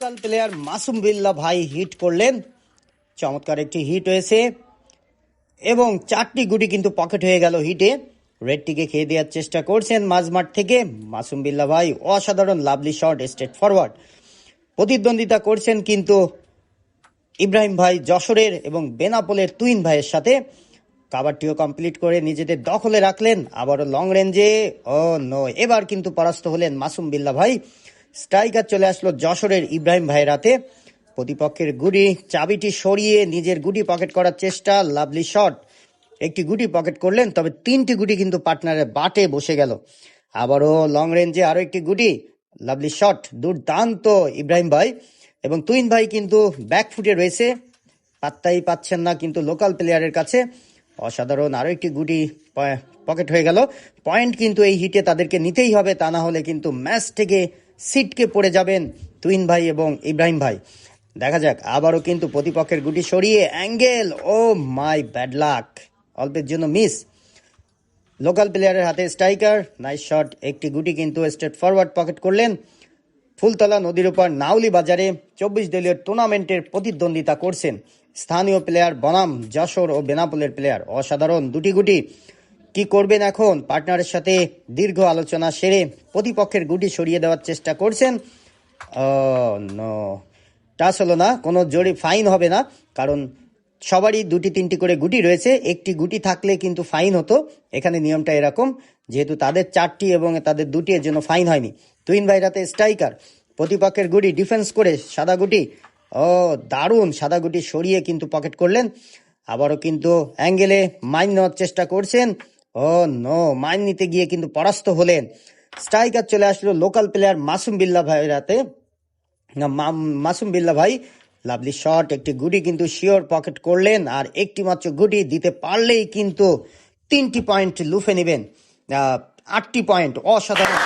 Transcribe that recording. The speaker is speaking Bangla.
লোকাল প্লেয়ার মাসুম বিল্লাহ ভাই হিট করলেন, চমৎকার একটি হিট হয়েছে এবং 4টি গুটি কিন্তু পকেট হয়ে গেল হিটে। রেডটিকে খেয়ে দেওয়ার চেষ্টা করছেন মাঝমাঠ থেকে মাসুম বিল্লাহ ভাই, অসাধারণ লাভলি শট স্ট্রেট ফরওয়ার্ড। প্রতিদ্বন্দ্বিতা করছেন কিন্তু ইব্রাহিম ভাই যশোরের এবং বেনাপোলের তুইন ভাইয়ের সাথে। কাভারটিও কমপ্লিট করে নিজেদের দখলে রাখলেন, আবারও লং রেঞ্জে, ও নো, এবার কিন্তু পরাস্ত হলেন মাসুম বিল্লাহ ভাই। স্ট্রাইকার চলে আসলো যশোরের ইব্রাহিম ভাইয়ের হাতে। প্রতিপক্ষের গুটি চাবিটি সরিয়ে নিজের গুটি পকেট করার চেষ্টা, লাভলি শট, একটি গুটি পকেট করলেন, তবে 3টি গুটি কিন্তু পার্টনারের বাটে বসে গেল। আবারও লং রেঞ্জে আরো একটি গুটি, লাভলি শট, দুর্দান্ত ইব্রাহিম ভাই। এবং তুইন ভাই কিন্তু ব্যাকফুটে রয়েছে, পাত্তাই পাচ্ছেন না কিন্তু লোকাল প্লেয়ারের কাছে। অসাধারণ আরো একটি গুটি পকেট হয়ে গেল। পয়েন্ট কিন্তু এই হিটে তাদেরকে নিতেই হবে, তা না হলে কিন্তু ম্যাচ থেকে সিটকে পড়ে যাবেন তুইন ভাই এবং ইব্রাহিম ভাই। দেখা যাক, আবারও কিন্তু প্রতিপক্ষের গুটি সরিয়ে angle, oh my bad luck, অল্পের জন্য মিস। লোকাল প্লেয়ারের হাতে স্ট্রাইকার, নাইস শট, একটি গুটি কিন্তু স্ট্রেট ফরওয়ার্ড পকেট করলেন। ফুলতলা নদীর উপর নাউলি বাজারে 24 দলীয় টুর্নামেন্টের প্রতিদ্বন্দ্বিতা করছেন স্থানীয় প্লেয়ার বনাম যশোর ও বেনাপোলের প্লেয়ার। অসাধারণ দুটি গুটি, কি করবেন এখন? পার্টনারের সাথে দীর্ঘ আলোচনা সেরে প্রতিপক্ষের গুটি সরিয়ে দেওয়ার চেষ্টা করছেন। নো, টাচ হলো না, কোনো জোরে ফাইন হবে না, কারণ সবারই 2-3টি করে গুটি রয়েছে। একটি গুটি থাকলে কিন্তু ফাইন হতো, এখানে নিয়মটা এরকম, যেহেতু তাদের 4টি এবং তাদের 2টি, এর জন্য ফাইন হয়নি। তুইন ভাই রাতে স্ট্রাইকার, প্রতিপক্ষের গুটি ডিফেন্স করে সাদা গুটি, ও দারুণ, সাদা গুটি সরিয়ে কিন্তু পকেট করলেন। আবারও কিন্তু অ্যাঙ্গেলে মাইন নেওয়ার চেষ্টা করছেন, ও নো, মাইন নিতে গিয়ে কিন্তু পরাস্ত হলেন। স্ট্রাইকার চলে আসলো লোকাল প্লেয়ার মাসুম বিল্লাহ ভাইয়ের হাতে। মাসুম বিল্লাহ ভাই, লাভলি শট, একটি গুটি কিন্তু শিওর পকেট করলেন, আর একটি মাত্র গুটি দিতে পারলেই কিন্তু 3টি পয়েন্ট লুফে নেবেন, 8টি পয়েন্ট, অসাধারণ।